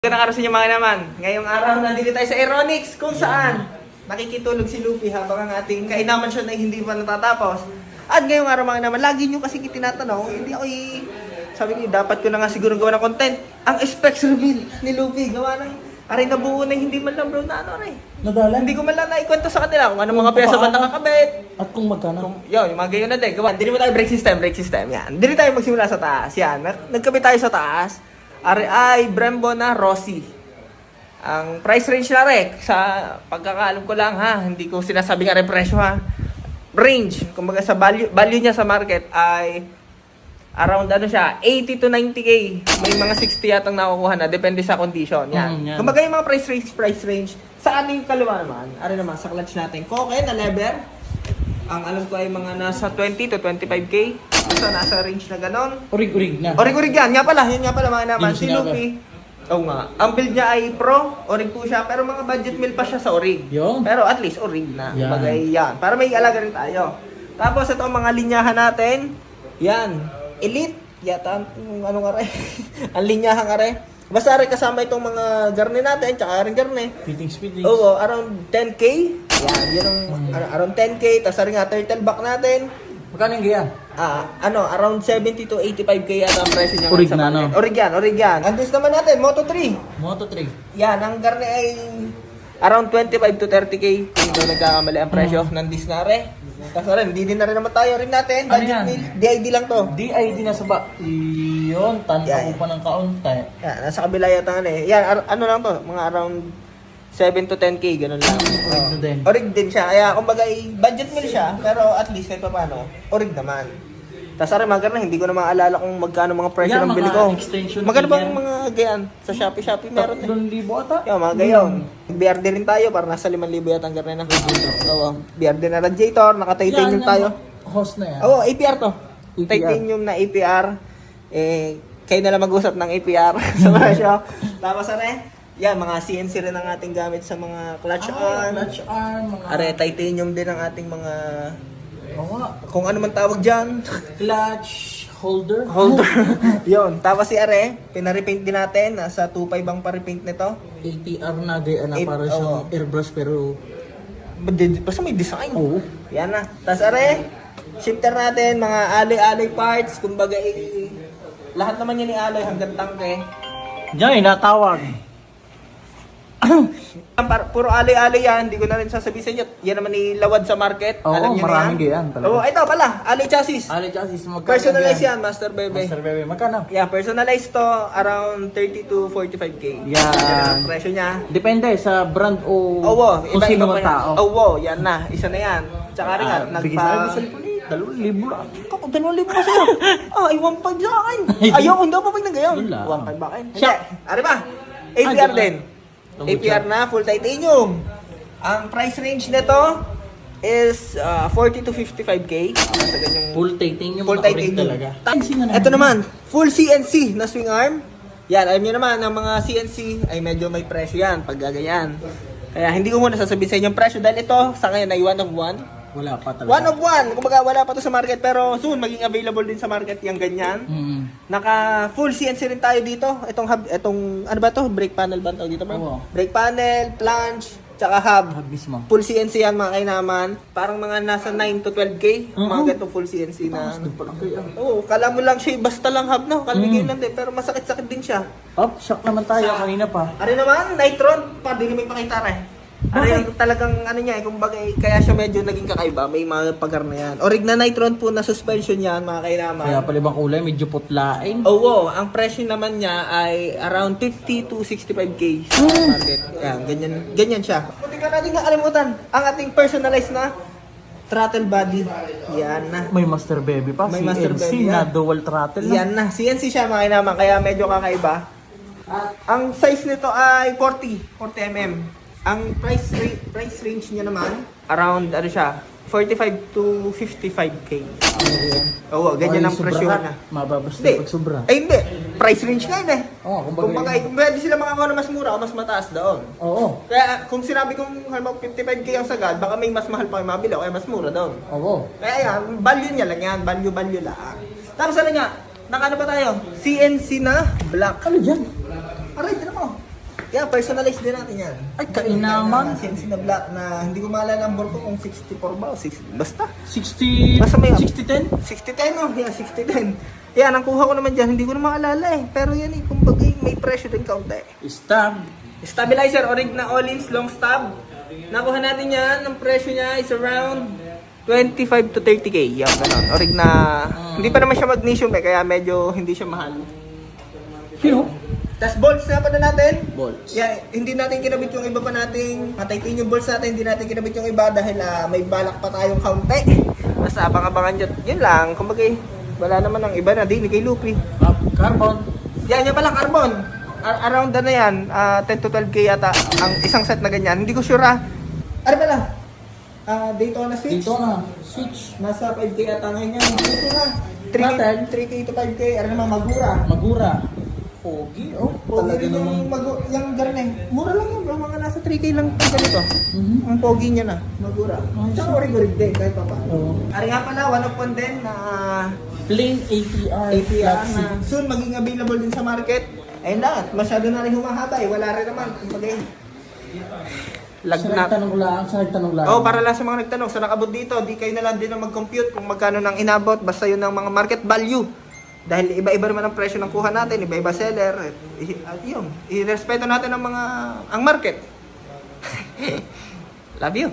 Magandang araw sa inyo mga naman. Ngayong araw nandito tayo sa Aeronix kung saan nakikitulog si Luffy habang ang ating kainaman siya na hindi pa natatapos. At ngayong araw mga naman, lagi nyo kasi tinatanong, hindi ako sabi ko, dapat ko na nga siguro gawa ng content. Ang specs reveal ni Luffy, gawa ng aray na buo na hindi man lang bro na ano aray. Nadala? Hindi ko man lang naikwento sa kanila kung ano mga pyesa ba nakakabit. At kung magkano? Yun, yung mga gayon na din. Gawa, hindi mo tayo brake system. Yan. Hindi tayo magsimula sa taas. Yan. Nagkabit tayo sa taas. RI Brembo na Rossi. Ang price range na rin, sa pagkakaalam ko lang ha, hindi ko sinasabing ang presyo ha. Range, kumbaga sa value niya sa market ay around ano siya, 80 to 90k. May mga 60 yatang nakukuha na, depende sa condition. Yan. Yan. Kumbaga yung mga price range, sa aming kaliwa naman, ano naman, sa clutch natin, koke na lever. Ang alam ko ay mga nasa 20 to 25k. So, nasa range na ganon. Urig-urig na. Orig-orig yan. Yun nga pala mga naman. Yung Si sinabi. Luffy. Oo nga. Ang build niya ay pro. Orig po siya. Pero mga budget meal pa siya sa orig. Yun. Pero at least orig na. Yan. Bagay yan. Para may alaga rin tayo. Tapos ito ang mga linyahan natin. Yan. Elite. Yata ang ano nga rin. Ang linyahan nga rin. Basta rin kasama itong mga garne natin. Tsaka rin garne. Fittings. Oo. Around 10k. Yan. Yun ang around 10k. Tapos rin nga turtle back natin. Magkano yung gaya? Around 70 to 85k at ang presyo niya. Orig sa na, market. no? Orig yan. Ang disc naman natin, Moto3. Moto3. Yan, ang garne ay around 25 to 30k. Kung daw nagkakamali ang presyo ng disc na rin. Tapos rin, hindi din na rin naman tayo rin natin. Ano Budget yan? meal, DID lang to. DID na sa ba? Yun, tanda Yan. ko pa ng kaunti. Yan, nasa kabila yata ano eh. Yan, ano lang to, mga around 7 to 10k, ganun lang. Orig na din. Orig din siya. Kaya kumbaga budget meal siya, pero at least kahit pa paano, orig naman. Tapos aray mga garne, hindi ko na maalala kung magkano mga presyo Yan, ng mga bili ko. extension Magkano fee bang yan. mga gayan? Sa Shopee meron eh. 3,000 ata? Yan, mga gayon. BRD rin tayo, para nasa 5,000 yata ang garne na. Oo, BRD na radiator, naka-titanium tayo. Host na yan. Oo, APR to. APR. Titanium na APR. Kayo na lang mag-usap ng APR sa presyo. Tapos yan, mga CNC rin ang ating gamit sa mga clutch arm. Clutch arm, mga... Are, titanium din ang ating mga... Oo nga. Kung ano man tawag dyan. Clutch holder. Holder. Yun. Tapos si Are, pinarepaint din natin. Nasa 2.5 ang pa-repaint nito. APR na gaya na para Oo. siyang airbrush pero... Basta may design. Oo. Yan na. Tapos Are, shifter natin, mga alloy parts. Kumbaga, lahat naman yan ni alloy hanggang tangke. Diyan, natawag. Puro alloy yan, hindi ko na rin sasabihin sa inyo. Yan naman ilawad sa market. Oo, Alam nyo maraming na yan. ganyan talaga. Oo, ito pala, alloy chassis. Ali chassis, magkano? Personalized yan, Master Bebe. Master Bebe, magkano? Yeah, personalized to around 30 to 45k. Yan. Ang presyo niya. Depende sa brand o Oo, kung sino man tao. Oo, yan na. Isa na yan. Tsaka rin nga, Bigay sa akin, Dalawang libo lang. Kako, 2,000 pa sa'yo. Ay, 1,500 sa akin. Ayaw, hindi ako papag na gayon. Yun lang. 1,500 ba akin? Hindi. Siya. Ari ba? APR doon din. lang. APR na, full titanium. Ang price range nito is 40 to 55k. Sa ganyang Full titanium. full naka-rig titanium. talaga. Ito naman, full CNC na swing arm. Yan, alam niyo naman, ang mga CNC ay medyo may presyo yan pag gaganyan. Kaya hindi ko muna sasabihin sa inyo yung presyo dahil ito sa ngayon ay one of one. Wala pa talaga. One of one. Kumbaga wala pa to sa market pero soon maging available din sa market yung ganyan. Naka full CNC rin tayo dito. Itong ano ba to? Brake panel ba tawag dito, bro? Oo. Brake panel, flange, tsaka hub. Hub mismo. Full CNC yan mga kainaman. Parang mga nasa 9 to 12k. Mga ganitong full CNC na. Doon pa lang kayo. Oo, kala mo lang siya basta lang hub na. Kalbigay lang din pero masakit-sakit din siya. Up, shock naman tayo kanina pa. Ano naman? Nitron, pa din may pakita rin. Ano yung talagang ano niya, kumbaga kaya siya medyo naging kakaiba, may mga pagar na yan. Orig na Nitron po na suspension yan, mga kainaman. Kaya pala ibang kulay, medyo putlain. Oo, ang presyo naman niya ay around 50 to 65k sa market. Yan, ganyan siya. Hindi ka natin nakalimutan, ang ating personalized na throttle body. Yan na. May Master Baby pa. May Master CNC Baby, na yan. dual throttle na. Yan na, CNC siya mga kainaman, kaya medyo kakaiba. At ang size nito ay 40 mm. Ang price range niya naman, around ano siya, 45 to 55k. Oo, ganyan ang presyo na. Mababas Hindi. na pag sobra. Ay hindi, price range nga yun eh. Oo, Kumbaga, kung pwede sila makakuha na mas mura o mas mataas doon. Oo. Kaya kung sinabi kong halimbawa 55k ang sagad, baka may mas mahal pa kayo mabili o kaya mas mura doon. Oo. Kaya yan, value niya lang yan, value lang. Tapos ano nga, naka ano pa tayo? CNC na black. Ano dyan? Aray, tira mo. Yeah, personalized din natin yan. Ay, kainaman. CNC na black na hindi ko maalala ang ball ko kung 64 ba o 60. Basta. 60... Basta may 60-10? 60-10 oh. Yeah, 60-10. Yan, ang kuha ko naman dyan, hindi ko na maalala eh. Pero yan eh, kumbaga may presyo din kaunti. Stab. Stabilizer, orig na Ollins, long stub. Nakuha natin yan, ang presyo niya is around 25 to 30k. Yan, ganun. Orig na, hindi pa naman siya magnesium eh, kaya medyo hindi siya mahal. Sino? Tapos bolts na pala natin. Bolts. Yeah, hindi natin kinabit yung iba pa nating titanium bolts natin, hindi natin kinabit yung iba dahil may balak pa tayong kaunti. Basta abang-abangan dyan. Yun lang, kumbaga wala naman ang iba na din kay Lupi. Carbon. Yan, yan pala carbon. Around na yan, 10 to 12k yata ang isang set na ganyan. Hindi ko sure Ano pala? Daytona switch. Dito na. Switch. Nasa 5k yata ngayon yan. Dito na. Natin? 3k to 5k. Ano naman, Magura. Magura. Pogi, oh. Pogi Talaga rin namang... yung garne. Mura lang yun, bro. Mga nasa 3k lang pag ganito. Ang pogi niya na, Magura. Tsaka orig-orig din, kahit pa paano. Oo. Ari nga pala, one of one din na Plain APR. APR Flexi. na soon maging available din sa market. Ayun lang, masyado na rin humahaba eh. Wala rin naman. Kumbaga Sa nagtanong lang, sa nagtanong lang. Oh, para lang sa mga nagtanong, sa nakabot dito, di kayo na lang din na mag-compute kung magkano nang inabot. Basta yun ang mga market value. Dahil iba-iba naman ang presyo ng kuha natin, iba-iba seller. At yun, irespeto natin ang market. Love you.